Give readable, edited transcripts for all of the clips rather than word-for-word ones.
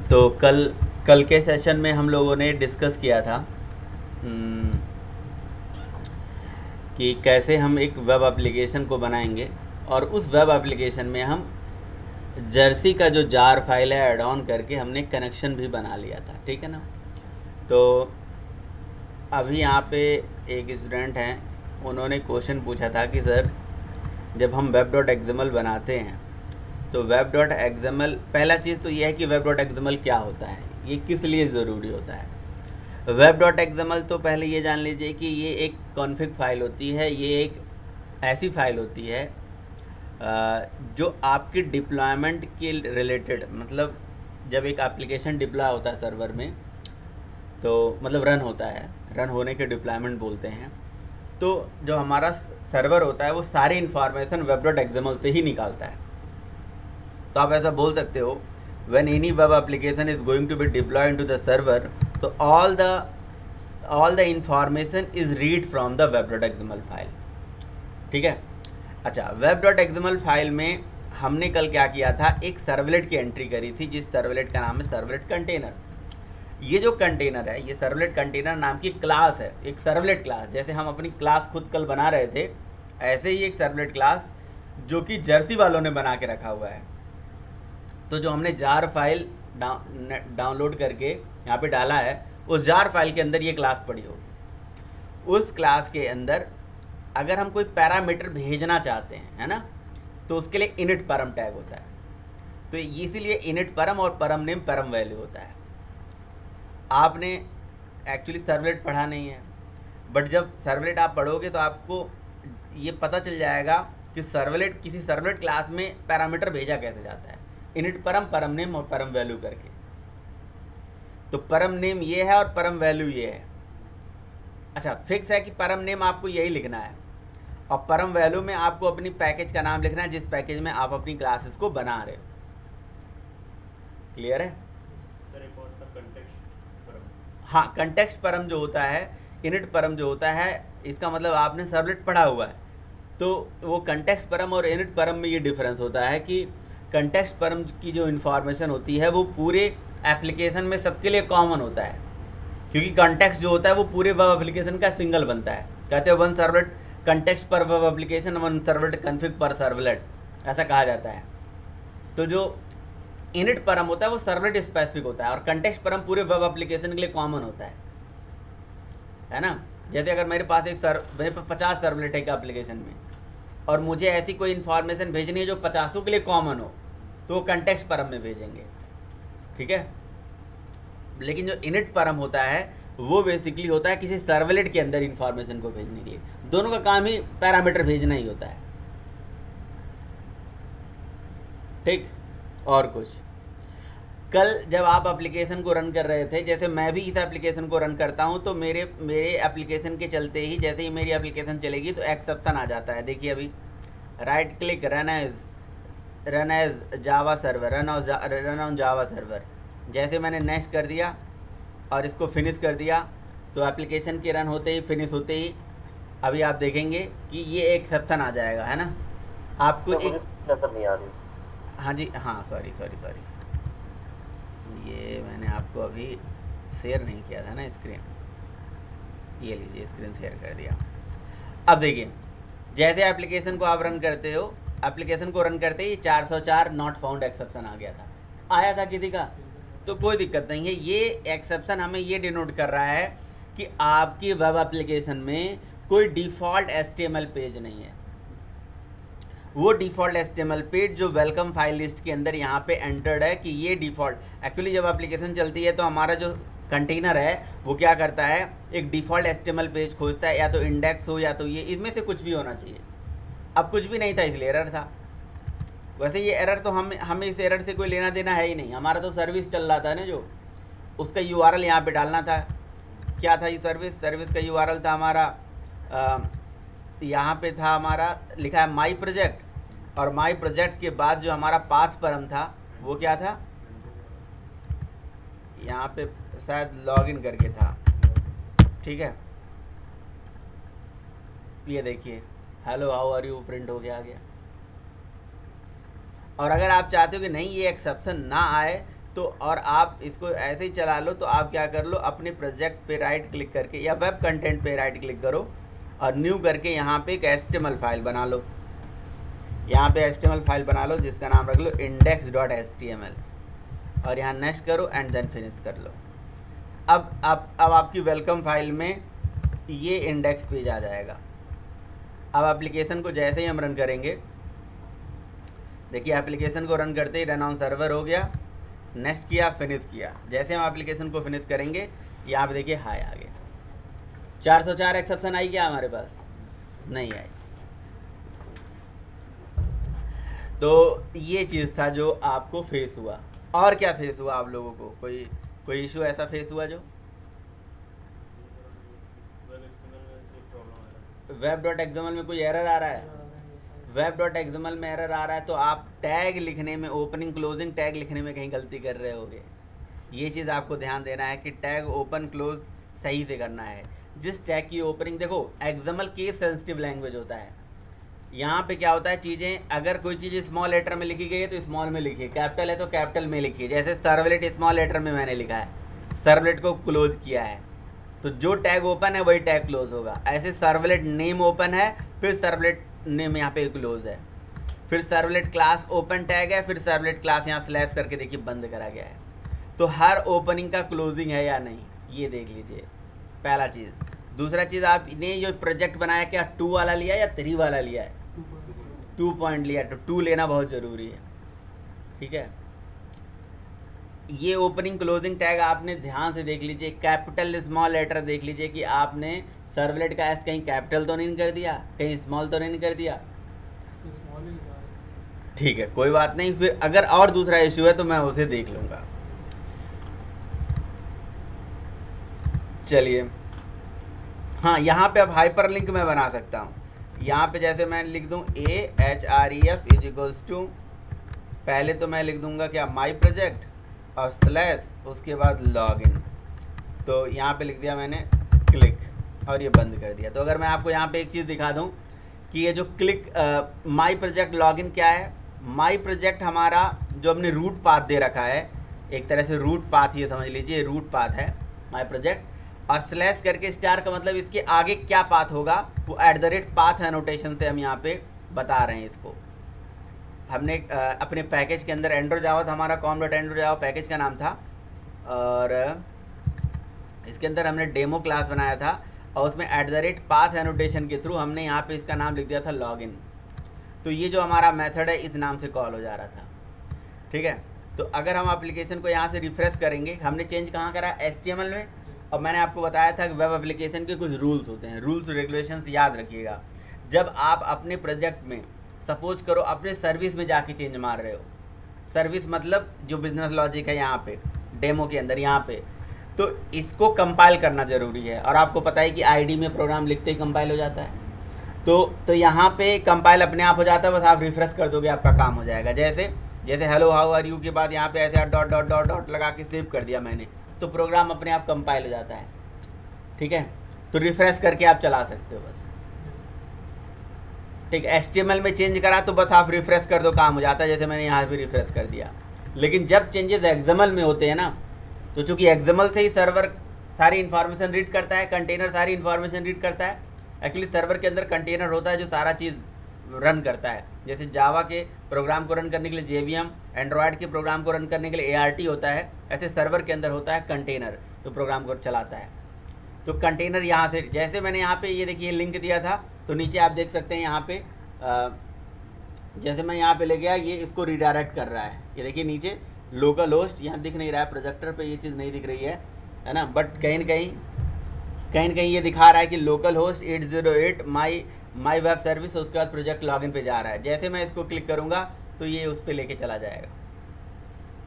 तो कल कल के सेशन में हम लोगों ने डिस्कस किया था हम्म, कि कैसे हम एक वेब एप्लीकेशन को बनाएंगे और उस वेब एप्लीकेशन में हम जर्सी का जो जार फाइल है ऐड ऑन करके हमने कनेक्शन भी बना लिया था, ठीक है ना। तो अभी यहाँ पे एक स्टूडेंट हैं, उन्होंने क्वेश्चन पूछा था कि सर जब हम वेब डॉट एक्सएमएल बनाते हैं तो वेब डॉट एक्सएमएल, पहला चीज़ तो ये है कि वेब डॉट एक्सएमएल क्या होता है, ये किस लिए ज़रूरी होता है। वेब डॉट एक्सएमएल तो पहले ये जान लीजिए कि ये एक कॉन्फ़िग फाइल होती है, ये एक ऐसी फाइल होती है जो आपकी डिप्लॉयमेंट के रिलेटेड, मतलब जब एक एप्लीकेशन डिप्लॉय होता है सर्वर में, तो मतलब रन होता है, रन होने के डिप्लॉयमेंट बोलते हैं। तो जो हमारा सर्वर होता है वो सारी इन्फॉर्मेशन वेब डॉट एक्सएमएल से ही निकालता है। तो आप ऐसा बोल सकते हो, when any web application is going to be deploy into the server, तो all the information is read from the web dot XML file, ठीक है। अच्छा, वेब डॉट एक्सएमएल फाइल में हमने कल क्या किया था, एक सर्वलेट की एंट्री करी थी, जिस सर्वलेट का नाम है सर्वलेट कंटेनर। ये जो कंटेनर है, ये सर्वलेट कंटेनर नाम की क्लास है, एक सर्वलेट क्लास। जैसे हम अपनी क्लास खुद कल बना रहे थे, ऐसे ही एक सर्वलेट क्लास जो कि जर्सी वालों ने बना के रखा हुआ है। तो जो हमने जार फाइल डाउनलोड करके यहाँ पे डाला है, उस जार फाइल के अंदर ये क्लास पड़ी होगी। उस क्लास के अंदर अगर हम कोई पैरामीटर भेजना चाहते हैं, है ना, तो उसके लिए इनिट परम टैग होता है। तो इसीलिए इनिट परम और परम नेम परम वैल्यू होता है। आपने एक्चुअली सर्वलेट पढ़ा नहीं है, बट जब सर्वलेट आप पढ़ोगे तो आपको ये पता चल जाएगा कि सर्वलेट, किसी सर्वलेट क्लास में पैरामीटर भेजा कैसे जाता है, इनिट परम, परम नेम और परम वैल्यू करके। तो परम नेम ये है और परम वैल्यू ये है। अच्छा, फिक्स है कि परम नेम आपको यही लिखना है और परम वैल्यू में आपको अपनी पैकेज का नाम लिखना है, जिस पैकेज में आप अपनी क्लासेस को बना रहे हो। क्लियर है? सर एक और था कंटेक्स्ट परम। हाँ, कंटेक्स्ट परम जो होता है, इनिट परम जो होता है, इसका मतलब आपने सर्वलेट पढ़ा हुआ है। तो वो कंटेक्स्ट परम और इनिट परम में ये डिफरेंस होता है कि कंटेक्स्ट परम की जो इन्फॉर्मेशन होती है वो पूरे एप्लीकेशन में सबके लिए कॉमन होता है, क्योंकि कंटेक्स्ट जो होता है वो पूरे वेब एप्लीकेशन का सिंगल बनता है। कहते हैं वन सर्वलेट कंटेक्स्ट पर web application, one servlet config पर सर्वलेट, ऐसा कहा जाता है। तो जो इनिट परम होता है वो सर्वलेट स्पेसिफिक होता है और कंटेक्स्ट परम पूरे वेब एप्लीकेशन के लिए कॉमन होता है ना। जैसे अगर मेरे पास मेरे पास 50 सर्वलेट है एक एप्लीकेशन में और मुझे ऐसी कोई इन्फॉर्मेशन भेजनी है जो 50 के लिए कॉमन हो, तो वो कंटेक्स्ट परम में भेजेंगे, ठीक है। लेकिन जो इनिट परम होता है वो बेसिकली होता है किसी सर्वलेट के अंदर इंफॉर्मेशन को भेजने के लिए। दोनों का काम ही पैरामीटर भेजना ही होता है, ठीक। और कुछ, कल जब आप एप्लीकेशन को रन कर रहे थे, जैसे मैं भी इस एप्लीकेशन को रन करता हूं, तो मेरे एप्लीकेशन के चलते ही, जैसे ही मेरी एप्लीकेशन चलेगी तो एक्सेप्शन आ जाता है। देखिए अभी right click, run as Java server, run on Java server. जैसे मैंने नेक्स्ट कर दिया और इसको फिनिश कर दिया, तो एप्लीकेशन के रन होते ही, फिनिश होते ही अभी आप देखेंगे कि ये एक्सेप्शन आ जाएगा, है ना। आपको मुझे एक, नजर नहीं आ रही। हाँ जी, हाँ, सॉरी, ये मैंने आपको अभी शेयर नहीं किया था ना स्क्रीन, ये लीजिए स्क्रीन शेयर कर दिया। अब देखिए, जैसे एप्लीकेशन को आप रन करते हो, एप्लीकेशन को रन करते ही 404 नॉट फाउंड एक्सेप्शन आ गया था, आया था किसी का, तो कोई दिक्कत नहीं है। ये एक्सेप्शन हमें ये डिनोट कर रहा है कि आपकी वेब एप्लीकेशन में कोई डिफ़ॉल्ट HTML पेज नहीं है। वो डिफ़ॉल्ट HTML पेज जो वेलकम फाइल लिस्ट के अंदर यहाँ पे एंटर्ड है कि ये डिफ़ॉल्ट, एक्चुअली जब एप्लीकेशन चलती है तो हमारा जो कंटेनर है वो क्या करता है, एक डिफ़ॉल्ट HTML पेज खोजता है, या तो इंडेक्स हो या तो ये, इसमें से कुछ भी होना चाहिए। अब कुछ भी नहीं था इसलिए एरर था। वैसे ये एरर तो हमें इस एरर से कोई लेना देना है ही नहीं, हमारा तो सर्विस चल रहा था ना, जो उसका URL यहाँ पे डालना था। क्या था ये सर्विस का URL था हमारा, यहाँ पे था हमारा लिखा है माई प्रोजेक्ट, और माई प्रोजेक्ट के बाद जो हमारा पाथ परम था वो क्या था, यहाँ पे शायद लॉगिन करके था, ठीक है। ये देखिए hello how are you print हो गया, आ गया। और अगर आप चाहते हो कि नहीं ये एक्सेप्शन ना आए, तो और आप इसको ऐसे ही चला लो, तो आप क्या कर लो, अपने प्रोजेक्ट पे राइट क्लिक करके या वेब कंटेंट पे राइट क्लिक करो और न्यू करके यहाँ पे एक HTML फाइल बना लो। यहाँ पे HTML फाइल बना लो जिसका नाम रख लो index.html और यहाँ नेक्स्ट करो एंड देन फिनिश कर लो। अब आपकी वेलकम फाइल में ये इंडेक्स पेज आ जाएगा। अब एप्लीकेशन को जैसे ही हम रन करेंगे, देखिए एप्लीकेशन को रन करते ही रन ऑन सर्वर हो गया, नेक्स्ट किया, फिनिश किया। जैसे हम एप्लीकेशन को फिनिश करेंगे यहाँ पे देखिए हाई आ गया। 404 एक्सेप्शन आई क्या हमारे पास? नहीं आई। तो ये चीज़ था जो आपको फेस हुआ। और क्या फेस हुआ आप लोगों को? कोई इशू ऐसा फेस हुआ जो? web.xml में कोई एरर आ रहा है? web.xml में एरर आ रहा है तो आप टैग लिखने में, ओपनिंग क्लोजिंग टैग लिखने में कहीं गलती कर रहे होगे। ये चीज़ आपको ध्यान देना है कि टैग ओपन क्लोज सही से करना है। जिस टैग की ओपनिंग, देखो XML केस सेंसिटिव लैंग्वेज होता है। यहाँ पे क्या होता है, चीज़ें अगर कोई चीज़ स्मॉल लेटर में लिखी गई है तो स्मॉल में लिखिए, कैपिटल है तो कैपिटल में लिखिए। जैसे सर्वलेट स्मॉल लेटर में मैंने लिखा है, सर्वलेट को क्लोज किया है, तो जो टैग ओपन है वही टैग क्लोज होगा। ऐसे सर्वलेट नेम ओपन है, फिर सर्वलेट नेम यहाँ पे क्लोज है, फिर सर्वलेट क्लास ओपन टैग है, फिर सर्वलेट क्लास यहाँ स्लैश करके देखिए बंद करा गया है। तो हर ओपनिंग का क्लोजिंग है या नहीं, ये देख लीजिए, पहला चीज़। दूसरा चीज़, आपने जो प्रोजेक्ट बनाया क्या 2 वाला लिया या 3 वाला लिया है? 2 पॉइंट लिया, तो 2 लेना बहुत ज़रूरी है, ठीक है। ये ओपनिंग क्लोजिंग टैग आपने ध्यान से देख लीजिए, कैपिटल स्मॉल लेटर देख लीजिए कि आपने सर्वलेट का एस कहीं कैपिटल तो नहीं कर दिया, कहीं स्मॉल तो नहीं कर दिया, ठीक है, कोई बात नहीं। फिर अगर और दूसरा इश्यू है तो मैं उसे देख लूँगा। चलिए, हाँ, यहाँ पे अब हाइपर लिंक मैं बना सकता हूँ। यहाँ पे जैसे मैं लिख दूँ AHREF इज इक्वल्स टू, पहले तो मैं लिख दूंगा क्या, माई प्रोजेक्ट और स्लैश, उसके बाद लॉगिन। तो यहाँ पे लिख दिया मैंने क्लिक और ये बंद कर दिया। तो अगर मैं आपको यहाँ पे एक चीज़ दिखा दूँ कि ये जो क्लिक माई प्रोजेक्ट लॉगिन क्या है, माई प्रोजेक्ट हमारा जो हमने रूट पाथ दे रखा है, एक तरह से रूट पाथ, ये समझ लीजिए रूट पाथ है माई प्रोजेक्ट, और स्लैश करके स्टार का मतलब इसके आगे क्या पाथ होगा वो @path एनोटेशन से हम यहाँ पे बता रहे हैं इसको। हमने अपने पैकेज के अंदर एंड्रो जावा था हमारा, com.androjawa पैकेज का नाम था, और इसके अंदर हमने डेमो क्लास बनाया था और उसमें @path एनोटेशन के थ्रू हमने यहाँ पे इसका नाम लिख दिया था लॉगिन। तो ये जो हमारा मेथड है इस नाम से कॉल हो जा रहा था, ठीक है। तो अगर हम एप्लीकेशन को यहाँ से रिफ्रेश करेंगे, हमने चेंज कहाँ करा, HTML में। और मैंने आपको बताया था कि वेब एप्लीकेशन के कुछ रूल्स होते हैं, रूल्स रेगुलेशंस याद रखिएगा। जब आप अपने प्रोजेक्ट में, सपोज करो अपने सर्विस में जाके चेंज मार रहे हो, सर्विस मतलब जो बिजनेस लॉजिक है यहाँ पे डेमो के अंदर यहाँ पे, तो इसको कंपाइल करना ज़रूरी है। और आपको पता है कि आईडी में प्रोग्राम लिखते ही कंपाइल हो जाता है। तो यहाँ पे कंपाइल अपने आप हो जाता है, बस आप रिफ्रेश कर दोगे आपका काम हो जाएगा। जैसे हेलो हाउ आर यू के बाद यहाँ पे ऐसे डॉट डॉट डॉट डॉट लगा के सेव कर दिया मैंने, तो प्रोग्राम अपने आप कंपाइल हो जाता है, ठीक है। तो रिफ्रेश करके आप चला सकते हो बस, ठीक है। HTML में चेंज करा तो बस आप रिफ्रेश कर दो, काम हो जाता है, जैसे मैंने यहाँ भी रिफ्रेश कर दिया। लेकिन जब चेंजेस XML में होते हैं ना, तो चूंकि XML से ही सर्वर सारी इन्फॉर्मेशन रीड करता है, कंटेनर सारी इन्फॉर्मेशन रीड करता है। एक्चुअली सर्वर के अंदर कंटेनर होता है जो सारा चीज़ रन करता है। जैसे जावा के प्रोग्राम को रन करने के लिए JVM, एंड्रॉयड के प्रोग्राम को रन करने के लिए ART होता है, ऐसे सर्वर के अंदर होता है कंटेनर जो प्रोग्राम को चलाता है। तो कंटेनर यहाँ से, जैसे मैंने यहाँ पे ये देखिए लिंक दिया था, तो नीचे आप देख सकते हैं यहाँ पे जैसे मैं यहाँ पे ले गया, ये इसको रिडायरेक्ट कर रहा है। ये देखिए नीचे लोकल होस्ट यहाँ दिख नहीं रहा है, प्रोजेक्टर पे ये चीज़ नहीं दिख रही है ना, बट कहीं न कहीं ये दिखा रहा है कि लोकल होस्ट 808 माई वेब सर्विस, उसके बाद प्रोजेक्ट लॉगिन पे जा रहा है। जैसे मैं इसको क्लिक करूँगा तो ये उस पर लेके चला जाएगा।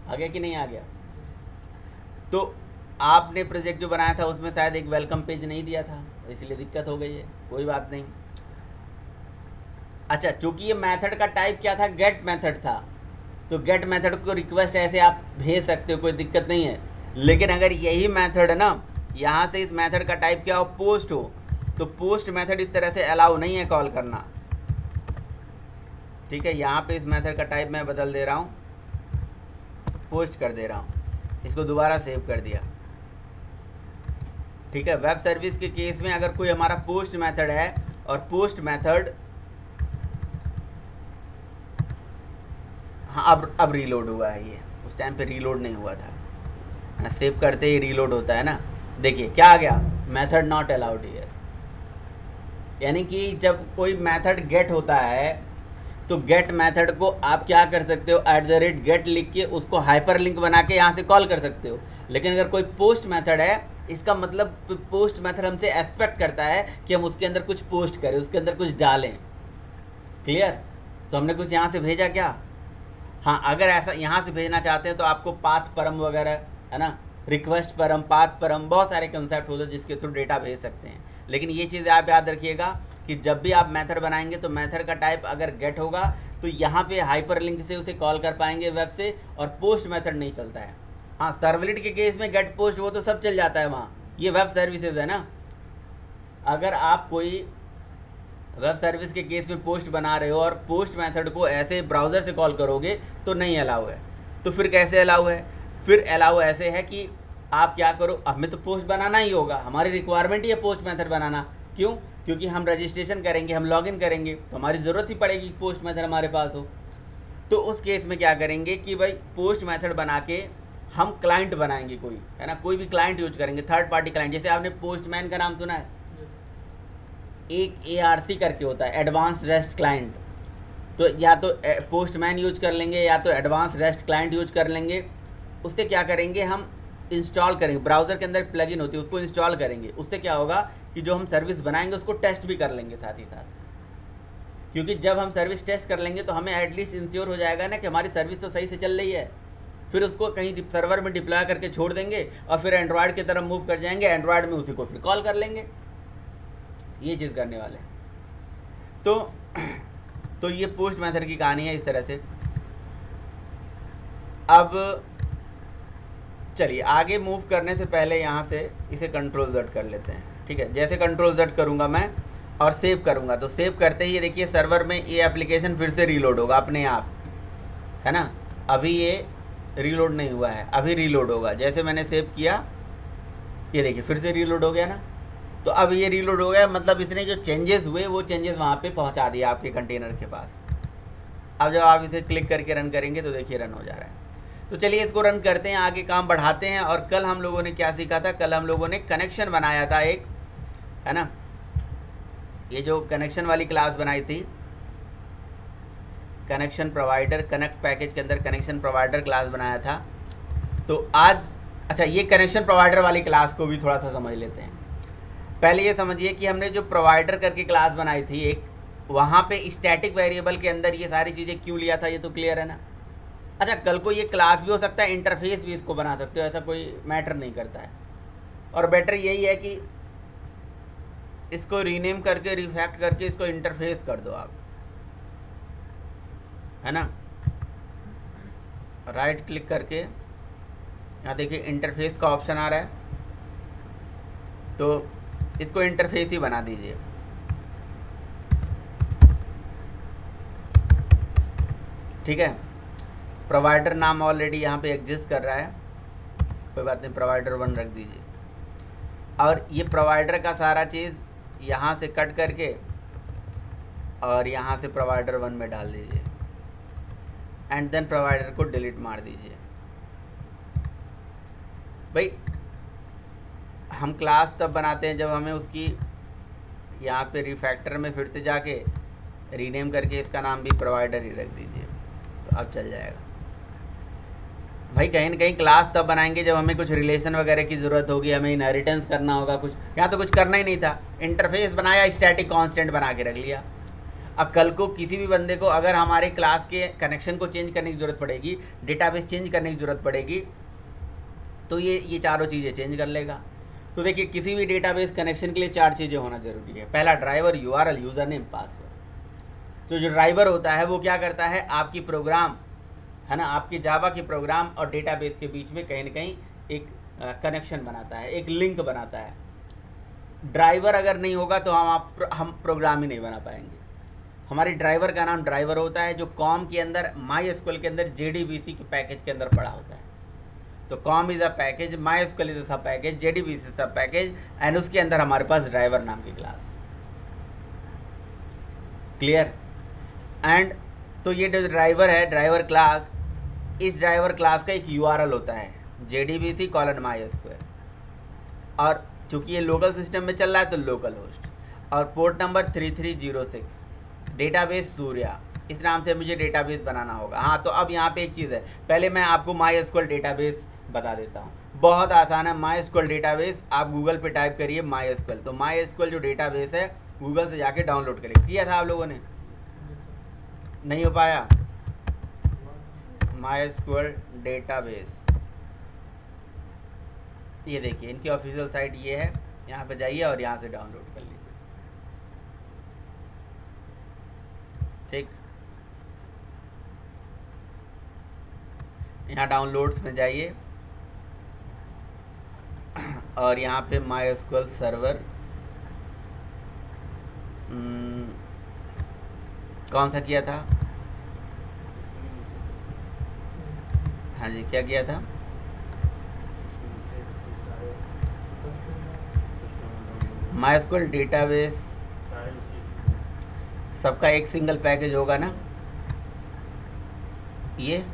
आ गया कि नहीं आ गया? तो आपने प्रोजेक्ट जो बनाया था उसमें शायद एक वेलकम पेज नहीं दिया था, इसलिए दिक्कत हो गई है, कोई बात नहीं। अच्छा, चूंकि ये मेथड का टाइप क्या था, गेट मेथड था, तो गेट मेथड को रिक्वेस्ट ऐसे आप भेज सकते हो, कोई दिक्कत नहीं है। लेकिन अगर यही मेथड है ना, यहाँ से इस मेथड का टाइप क्या हो, पोस्ट हो, तो पोस्ट मेथड इस तरह से अलाउ नहीं है कॉल करना, ठीक है। यहाँ पे इस मेथड का टाइप मैं बदल दे रहा हूँ, पोस्ट कर दे रहा हूँ। इसको दोबारा सेव कर दिया। ठीक है, वेब सर्विस के केस में अगर कोई हमारा पोस्ट मेथड है और पोस्ट मेथड, हाँ अब रीलोड हुआ है, ये उस टाइम पे रीलोड नहीं हुआ था, सेव करते ही रीलोड होता है ना। देखिए क्या आ गया, मेथड नॉट अलाउड हियर। यानी कि जब कोई मेथड गेट होता है तो गेट मेथड को आप क्या कर सकते हो, @get लिख के उसको हाइपरलिंक बना के यहाँ से कॉल कर सकते हो। लेकिन अगर कोई पोस्ट मेथड है, इसका मतलब पोस्ट मेथड हमसे एक्सपेक्ट करता है कि हम उसके अंदर कुछ पोस्ट करें, उसके अंदर कुछ डालें। क्लियर? तो हमने कुछ यहाँ से भेजा क्या? हाँ, अगर ऐसा यहाँ से भेजना चाहते हैं तो आपको पाथ परम वगैरह है ना, रिक्वेस्ट परम, पाथ परम, बहुत सारे कंसेप्ट होते हैं जिसके थ्रू डेटा भेज सकते हैं। लेकिन ये चीज़ आप याद रखिएगा कि जब भी आप मेथड बनाएंगे तो मेथड का टाइप अगर गेट होगा तो यहाँ पे हाइपरलिंक से उसे कॉल कर पाएंगे वेब से, और पोस्ट मेथड नहीं चलता है। हाँ, सर्वलेट के केस में गेट पोस्ट वो तो सब चल जाता है वहाँ, ये वेब सर्विसेज है ना। अगर आप कोई वेब सर्विस के केस में पोस्ट बना रहे हो और पोस्ट मेथड को ऐसे ब्राउज़र से कॉल करोगे तो नहीं अलाउ है। तो फिर कैसे अलाउ है? फिर अलाउ ऐसे है कि आप क्या करो, हमें तो पोस्ट बनाना ही होगा, हमारी रिक्वायरमेंट ही है पोस्ट मेथड बनाना। क्यों? क्योंकि हम रजिस्ट्रेशन करेंगे, हम लॉगिन करेंगे, तो हमारी ज़रूरत ही पड़ेगी पोस्ट मेथड हमारे पास हो। तो उस केस में क्या करेंगे कि भाई पोस्ट मेथड बना के हम क्लाइंट बनाएंगे कोई, है ना, कोई भी क्लाइंट यूज करेंगे, थर्ड पार्टी क्लाइंट। जैसे आपने पोस्टमैन का नाम सुना है, एक ARC करके होता है, एडवांस रेस्ट क्लाइंट। तो या तो पोस्टमैन यूज कर लेंगे या तो एडवांस रेस्ट क्लाइंट यूज कर लेंगे। उससे क्या करेंगे, हम इंस्टॉल करेंगे, ब्राउज़र के अंदर प्लगइन होती है उसको इंस्टॉल करेंगे। उससे क्या होगा कि जो हम सर्विस बनाएंगे उसको टेस्ट भी कर लेंगे साथ ही साथ। क्योंकि जब हम सर्विस टेस्ट कर लेंगे तो हमें एटलीस्ट इंश्योर हो जाएगा ना कि हमारी सर्विस तो सही से चल रही है। फिर उसको कहीं सर्वर में डिप्लॉय करके छोड़ देंगे और फिर एंड्रॉयड की तरफ मूव कर जाएंगे, एंड्रॉयड में उसी को फिर कॉल कर लेंगे। ये चीज़ करने वाले हैं। तो ये पोस्ट मेथड की कहानी है इस तरह से। अब चलिए आगे मूव करने से पहले यहाँ से इसे Ctrl+Z कर लेते हैं। ठीक है, जैसे Ctrl+Z करूँगा मैं और सेव करूँगा तो सेव करते ही देखिए सर्वर में ये एप्लीकेशन फिर से रीलोड होगा अपने आप, है ना। अभी ये रीलोड नहीं हुआ है, अभी रीलोड होगा। जैसे मैंने सेव किया ये देखिए फिर से रीलोड हो गया ना। तो अब ये रीलोड हो गया, मतलब इसने जो चेंजेस हुए वो चेंजेस वहाँ पे पहुँचा दिया आपके कंटेनर के पास। अब जब आप इसे क्लिक करके रन करेंगे तो देखिए रन हो जा रहा है। तो चलिए इसको रन करते हैं, आगे काम बढ़ाते हैं। और कल हम लोगों ने क्या सीखा था, कल हम लोगों ने कनेक्शन बनाया था एक, है ना, ये जो कनेक्शन वाली क्लास बनाई थी, कनेक्शन प्रोवाइडर, कनेक्ट पैकेज के अंदर कनेक्शन प्रोवाइडर क्लास बनाया था। तो आज अच्छा ये कनेक्शन प्रोवाइडर वाली क्लास को भी थोड़ा सा समझ लेते हैं। पहले ये समझिए कि हमने जो प्रोवाइडर करके क्लास बनाई थी एक, वहाँ पे स्टैटिक वेरिएबल के अंदर ये सारी चीज़ें क्यों लिया था, ये तो क्लियर है ना। अच्छा, कल को ये क्लास भी हो सकता है, इंटरफेस भी इसको बना सकते हो, ऐसा कोई मैटर नहीं करता है। और बेटर यही है कि इसको रीनेम करके रिफैक्ट करके इसको इंटरफेस कर दो आप, है ना। राइट क्लिक करके यहाँ देखिए इंटरफेस का ऑप्शन आ रहा है, तो इसको इंटरफेस ही बना दीजिए। ठीक है, प्रोवाइडर नाम ऑलरेडी यहाँ पे एग्जिस्ट कर रहा है, कोई बात नहीं, प्रोवाइडर 1 रख दीजिए। और ये प्रोवाइडर का सारा चीज़ यहाँ से कट करके और यहाँ से प्रोवाइडर 1 में डाल दीजिए, एंड देन प्रोवाइडर को डिलीट मार दीजिए। भाई हम क्लास तब बनाते हैं जब हमें उसकी यहाँ पे रिफैक्टर में फिर से जाके रीनेम करके इसका नाम भी प्रोवाइडर ही रख दीजिए, तो अब चल जाएगा। भाई कहीं ना कहीं क्लास तब बनाएंगे जब हमें कुछ रिलेशन वगैरह की ज़रूरत होगी, हमें इनहेरिटेंस करना होगा कुछ। यहाँ तो कुछ करना ही नहीं था, इंटरफेस बनाया, स्टैटिक कांस्टेंट बना के रख लिया। अब कल को किसी भी बंदे को अगर हमारे क्लास के कनेक्शन को चेंज करने की ज़रूरत पड़ेगी, डेटाबेस चेंज करने की ज़रूरत पड़ेगी, तो ये चारों चीज़ें चेंज कर लेगा। तो देखिए किसी भी डेटाबेस कनेक्शन के लिए 4 चीज़ें होना ज़रूरी है। पहला driver, URL, user name, password. तो जो ड्राइवर होता है वो क्या करता है, आपकी प्रोग्राम, है ना, आपकी जावा की प्रोग्राम और डेटाबेस के बीच में कहीं ना कहीं एक कनेक्शन बनाता है, एक लिंक बनाता है। ड्राइवर अगर नहीं होगा तो हम प्रोग्राम ही नहीं बना पाएंगे। हमारे ड्राइवर का नाम ड्राइवर होता है, जो कॉम के अंदर MySQL के अंदर JDBC के पैकेज के अंदर पड़ा होता है। तो com is a package, my SQL is a सब पैकेज, जेडीबीसी इज सब पैकेज, एंड उसके अंदर हमारे पास ड्राइवर नाम की क्लास। क्लियर? एंड तो ये जो ड्राइवर है, ड्राइवर क्लास, इस ड्राइवर क्लास का एक यूआरएल होता है जेडीबीसी कॉलन माई एसक्यूएल, और चूंकि ये लोकल सिस्टम में चल रहा है तो लोकल होस्ट, और पोर्ट नंबर 3306, डेटाबेस सूर्या, इस नाम से मुझे डेटाबेस बनाना होगा। हाँ, तो अब यहाँ पे एक चीज़ है, पहले मैं आपको माई एसक्यूएल डेटाबेस बता देता हूँ। बहुत आसान है माई एसक्यूएल डेटाबेस, आप गूगल पे टाइप करिए माई एसक्यूएल, तो माई एसक्यूएल जो डेटाबेस है गूगल से जाके डाउनलोड करिए। किया था आप लोगों ने? नहीं हो पाया? माई एसक्यूएल डेटाबेस, ये देखिए इनकी ऑफिशियल साइट ये है, यहाँ पे जाइए और यहाँ से डाउनलोड कर लीजिए। ठीक, यहाँ डाउनलोड्स में जाइए और यहाँ पे माई एसक्यूएल सर्वर, कौन सा किया था? हाँ जी, क्या किया था? माई एसक्यूएल डेटाबेस सबका एक सिंगल पैकेज होगा ना, ये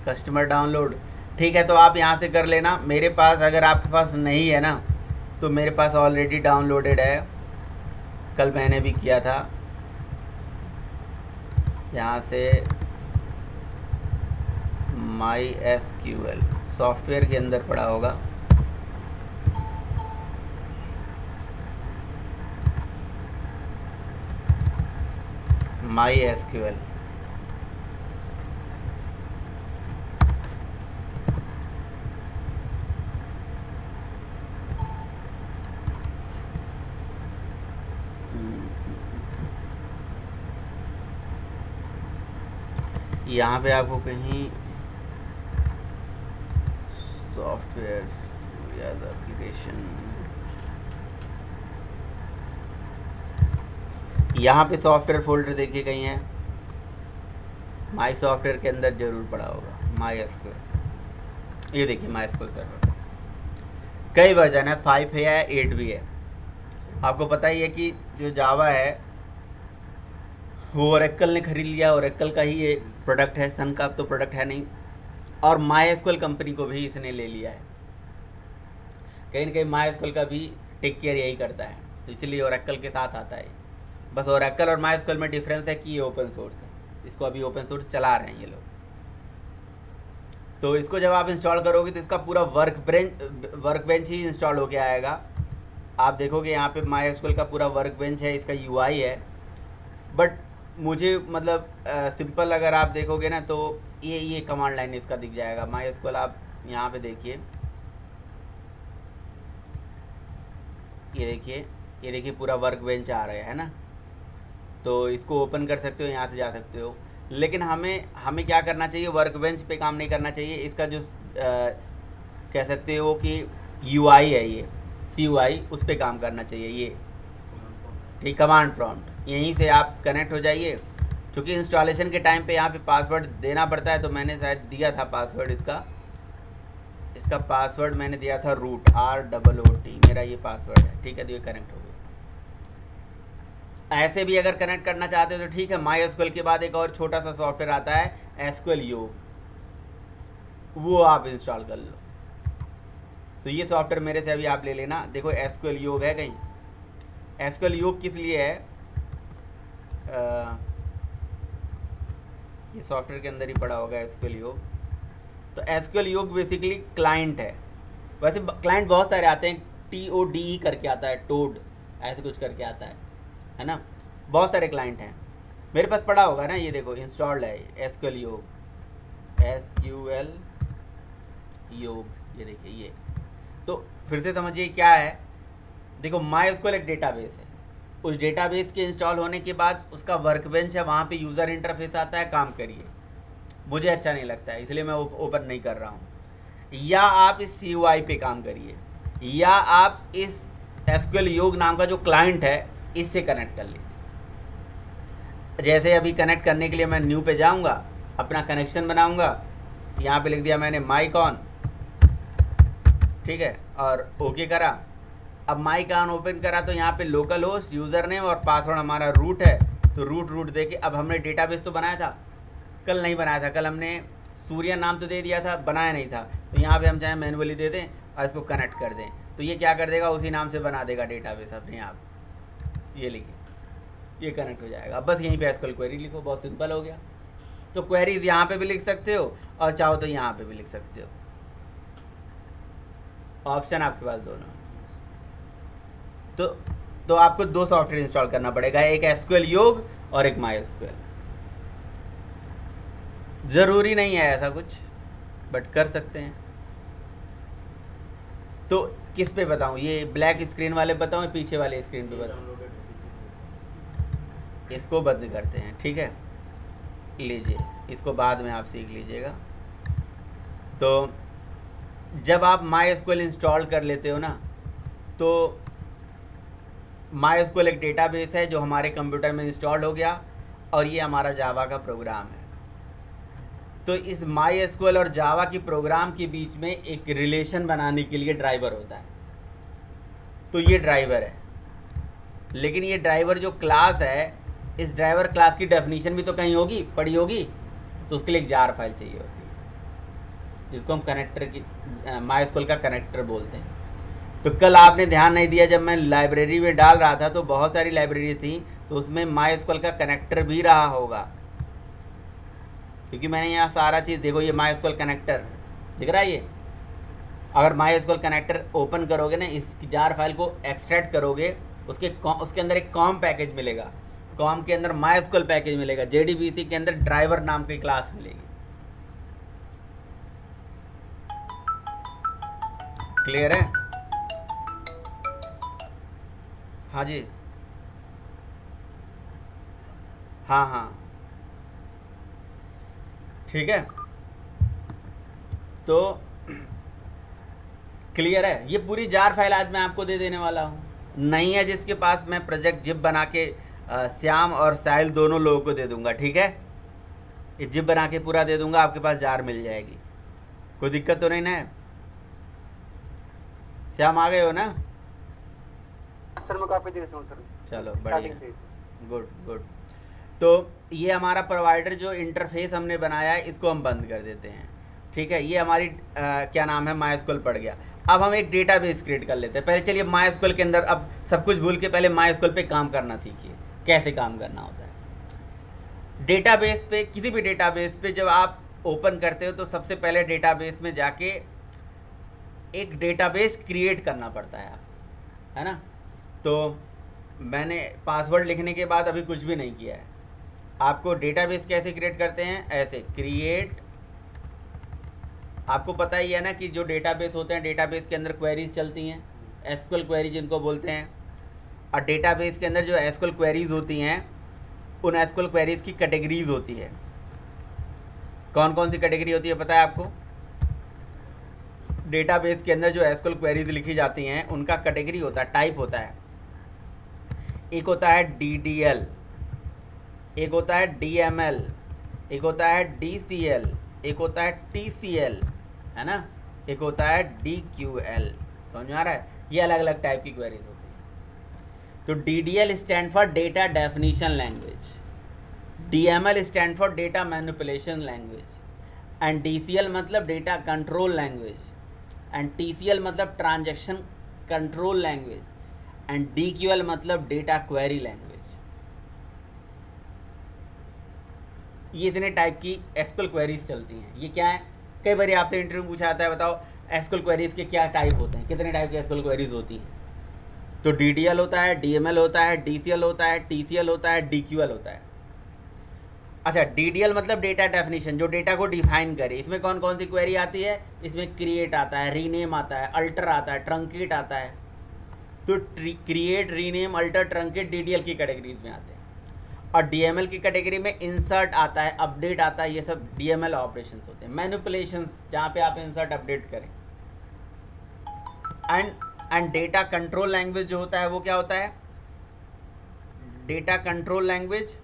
कस्टमर डाउनलोड। ठीक है, तो आप यहाँ से कर लेना। मेरे पास, अगर आपके पास नहीं है ना, तो मेरे पास ऑलरेडी डाउनलोडेड है, कल मैंने भी किया था। यहाँ से माई एसक्यूएल सॉफ्टवेयर के अंदर पड़ा होगा, माई एसक्यूएल, यहाँ पे आपको कहीं सॉफ्टवेयर एप्लीकेशन, यहाँ पे सॉफ्टवेयर फोल्डर देखिए कहीं है, माई सॉफ्टवेयर के अंदर जरूर पड़ा होगा माई एसक्यूएल। ये देखिए माई एसक्यूएल सर्वर, कई वर्जन है, 5 है या 8 भी है। आपको पता ही है कि जो जावा है वो ओरेकल ने खरीद लिया, ओरेकल का ही ये प्रोडक्ट है, सन का तो प्रोडक्ट है नहीं, और माई एसक्यूएल कंपनी को भी इसने ले लिया है। कहीं ना कहीं माई एसक्यूएल का भी टेक केयर यही करता है, तो इसलिए ओरेकल के साथ आता है। बस ओरेकल और माई एसक्यूएल में डिफरेंस है कि ये ओपन सोर्स है, इसको अभी ओपन सोर्स चला रहे हैं ये लोग। तो इसको जब आप इंस्टॉल करोगे तो इसका पूरा वर्क बेंच ही इंस्टॉल होके आएगा। आप देखोगे यहाँ पे माई एसक्यूएल का पूरा वर्क बेंच है, इसका यूआई है, बट मुझे मतलब सिंपल अगर आप देखोगे ना तो ये कमांड लाइन इसका दिख जाएगा। माई एसक्यूएल आप यहाँ पे देखिए, ये देखिए पूरा वर्क बेंच आ रहा है ना, तो इसको ओपन कर सकते हो, यहाँ से जा सकते हो। लेकिन हमें क्या करना चाहिए, वर्क बेंच पे काम नहीं करना चाहिए, इसका जो कह सकते हो कि यूआई है, ये CUI, उस पर काम करना चाहिए ये। ठीक, कमांड प्रॉम्प्ट, यहीं से आप कनेक्ट हो जाइए। क्योंकि इंस्टॉलेशन के टाइम पे यहाँ पे पासवर्ड देना पड़ता है, तो मैंने शायद दिया था पासवर्ड, इसका पासवर्ड मैंने दिया था रूट, ROOT, मेरा ये पासवर्ड है। ठीक है, तो ये कनेक्ट हो गया। ऐसे भी अगर कनेक्ट करना चाहते हो तो ठीक है। माई एसक्यूएल के बाद एक और छोटा सा सॉफ्टवेयर आता है एसक्यूएल योग, वो आप इंस्टॉल कर लो। तो ये सॉफ्टवेयर मेरे से अभी आप ले लेना। देखो एसक्यूएल योग है कहीं, एसक्यूएल योग किस लिए है, ये सॉफ्टवेयर के अंदर ही पड़ा होगा एसक्यूएल योग। तो एसक्यूएल योग बेसिकली क्लाइंट है। वैसे क्लाइंट बहुत सारे आते हैं, TODE करके आता है, टोड ऐसे कुछ करके आता है ना, बहुत सारे क्लाइंट हैं। मेरे पास पड़ा होगा ना, ये देखो इंस्टॉल्ड है एसक्यूएल योग, एसक्यूएल योग, ये देखिए ये। तो फिर से समझिए क्या है, देखो माई एसक्यूएल एक डेटाबेस है, उस डेटाबेस के इंस्टॉल होने के बाद उसका वर्कबेंच है, वहाँ पे यूज़र इंटरफेस आता है, काम करिए। मुझे अच्छा नहीं लगता है, इसलिए मैं ओपन नहीं कर रहा हूँ। या आप इस CUI पे काम करिए, या आप इस एसक्यूएल योग नाम का जो क्लाइंट है इससे कनेक्ट कर लीजिए। जैसे अभी कनेक्ट करने के लिए मैं न्यू पे जाऊँगा, अपना कनेक्शन बनाऊँगा, यहाँ पे लिख दिया मैंने माइकॉन, ठीक है, और ओके करा। अब माइकॉन ओपन करा तो यहाँ पे लोकल होस्ट, यूज़र नेम और पासवर्ड हमारा रूट है, तो रूट दे के अब हमने डेटाबेस तो बनाया था, कल नहीं बनाया था, कल हमने सूर्य नाम तो दे दिया था, बनाया नहीं था, तो यहाँ पे हम चाहे मैनुअली दे दें और इसको कनेक्ट कर दें, तो ये क्या कर देगा, उसी नाम से बना देगा डेटाबेस अपने आप। ये लिखिए, ये कनेक्ट हो जाएगा। अब बस यहीं पे एसक्यूएल क्वेरी लिखो, बहुत सिंपल हो गया। तो क्वेरीज यहाँ पे भी लिख सकते हो और चाहो तो यहाँ पे भी लिख सकते हो, ऑप्शन आपके पास दोनों है। तो आपको 2 सॉफ्टवेयर इंस्टॉल करना पड़ेगा, एक एसक्यूएल योग और एक माई एसक्यूएल। जरूरी नहीं है ऐसा कुछ, बट कर सकते हैं। तो किस पे बताऊं, ये ब्लैक स्क्रीन वाले बताऊं, पीछे वाले स्क्रीन पे बताऊं? इसको बंद करते हैं, ठीक है, लीजिए, इसको बाद में आप सीख लीजिएगा। तो जब आप माई एसक्यूएल इंस्टॉल कर लेते हो ना, तो माई एसक्यूएल एक डेटाबेस है जो हमारे कंप्यूटर में इंस्टॉल हो गया, और ये हमारा जावा का प्रोग्राम है। तो इस माई एसक्यूएल और जावा की प्रोग्राम के बीच में एक रिलेशन बनाने के लिए ड्राइवर होता है, तो ये ड्राइवर है। लेकिन ये ड्राइवर जो क्लास है, इस ड्राइवर क्लास की डेफिनेशन भी तो कहीं होगी, पड़ी होगी, तो उसके लिए एक जार फाइल चाहिए होती है, जिसको हम कनेक्टर की माई एसक्यूएल का कनेक्टर बोलते हैं। तो कल आपने ध्यान नहीं दिया, जब मैं लाइब्रेरी में डाल रहा था तो बहुत सारी लाइब्रेरी थी, तो उसमें माई एसक्यूएल का कनेक्टर भी रहा होगा, क्योंकि मैंने यहाँ सारा चीज़, देखो ये माई एसक्यूएल कनेक्टर दिख रहा है। ये अगर माई एसक्यूएल कनेक्टर ओपन करोगे ना, इस जार फाइल को एक्सट्रैक्ट करोगे, उसके अंदर एक कॉम पैकेज मिलेगा, कॉम के अंदर माई एसक्यूएल पैकेज मिलेगा, जेडीबीसी के अंदर ड्राइवर नाम की क्लास मिलेगी। क्लियर है? हाँ जी, हाँ, ठीक है। तो क्लियर है? ये पूरी जार फाइल आज मैं आपको दे देने वाला हूँ। नहीं है जिसके पास, मैं प्रोजेक्ट जिप बना के श्याम और साहिल दोनों लोगों को दे दूंगा, ठीक है, ये जिप बना के पूरा दे दूंगा, आपके पास जार मिल जाएगी, कोई दिक्कत तो नहीं ना है? श्याम आ गए हो ना? सर मैं काफी देर से हूं सर। चलो बढ़िया, गुड। तो ये हमारा प्रोवाइडर जो इंटरफेस हमने बनाया है, इसको हम बंद कर देते हैं, ठीक है। ये हमारी क्या नाम है, माई एसक्यूएल पड़ गया। अब हम एक डेटाबेस क्रिएट कर लेते हैं। पहले चलिए माई एसक्यूएल के अंदर, अब सब कुछ भूल के पहले माई एसक्यूएल पे काम करना सीखिए, कैसे काम करना होता है। डेटाबेस पे, किसी भी डेटाबेस पे जब आप ओपन करते हो, तो सबसे पहले डेटाबेस में जाके एक डेटाबेस क्रिएट करना पड़ता है ना। तो मैंने पासवर्ड लिखने के बाद अभी कुछ भी नहीं किया है। आपको डेटाबेस कैसे क्रिएट करते हैं, ऐसे क्रिएट, आपको पता ही है ना कि जो डेटाबेस होते हैं, डेटाबेस के अंदर क्वेरीज चलती हैं, एसक्यूएल क्वेरी जिनको बोलते हैं। और डेटाबेस के अंदर जो एसक्यूएल क्वेरीज होती हैं, उन एसक्यूएल क्वेरीज की कैटेगरीज होती है। कौन कौन सी कैटेगरी होती है पता है आपको? डेटाबेस के अंदर जो एसक्यूएल क्वेरीज लिखी जाती हैं, उनका कैटेगरी होता है, टाइप होता है। एक होता है DDL, एक होता है DML, एक होता है DCL, एक होता है TCL, है ना, एक होता है DQL। समझ में आ रहा है? ये अलग अलग टाइप की क्वेरीज होती हैं। तो DDL stand for data definition language, DML stand for data manipulation language, and DCL मतलब data control language, and TCL मतलब transaction control language, and DQL मतलब डेटा क्वेरी लैंग्वेज। ये इतने टाइप की एसक्यूएल क्वेरीज चलती हैं। ये क्या है? कई बार आपसे इंटरव्यू पूछा जाता है, बताओ एसक्यूएल क्वेरीज के क्या टाइप होते हैं, कितने टाइप की एसक्यूएल क्वेरीज होती हैं? तो DDL होता है, DML होता है, DCL होता है, TCL होता है, DQL होता है। अच्छा, DDL मतलब डेटा डेफिनेशन, जो डेटा को डिफाइन करे। इसमें कौन कौन सी क्वेरी आती है? इसमें क्रिएट आता है, रीनेम आता है, अल्टर आता है, ट्रंकेट आता है। तो create, rename, alter, truncate DDL की कैटेगरीज में आते हैं। और DML की कैटेगरी में इंसर्ट आता है, अपडेट आता है, ये सब DML ऑपरेशंस होते हैं, मैनिपुलेशंस, जहाँ पे आप इंसर्ट अपडेट करें। एंड डेटा कंट्रोल लैंग्वेज जो होता है, वो क्या होता है? डेटा कंट्रोल लैंग्वेज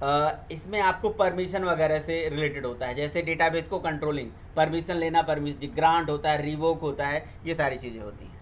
इसमें आपको परमिशन वगैरह से रिलेटेड होता है, जैसे डेटाबेस को कंट्रोलिंग, परमिशन लेना, परमिशन ग्रांट होता है, रिवोक होता है, ये सारी चीज़ें होती हैं।